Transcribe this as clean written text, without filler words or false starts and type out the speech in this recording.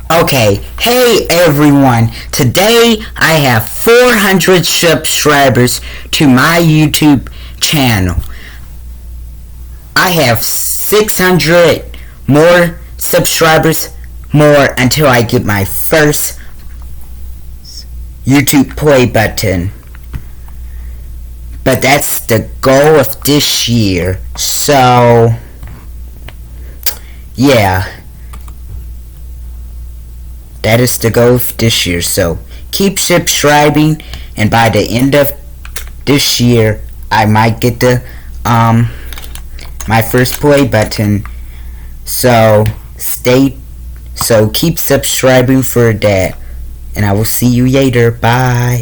Okay, hey everyone. Today I have 400 subscribers to my YouTube channel. I have 600 more subscribers more until I get my first YouTube play button. But that's the goal of this year. So, yeah. That is the goal of this year. So keep subscribing, and by the end of this year, I might get the my first play button. So keep subscribing for that, and I will see you later. Bye.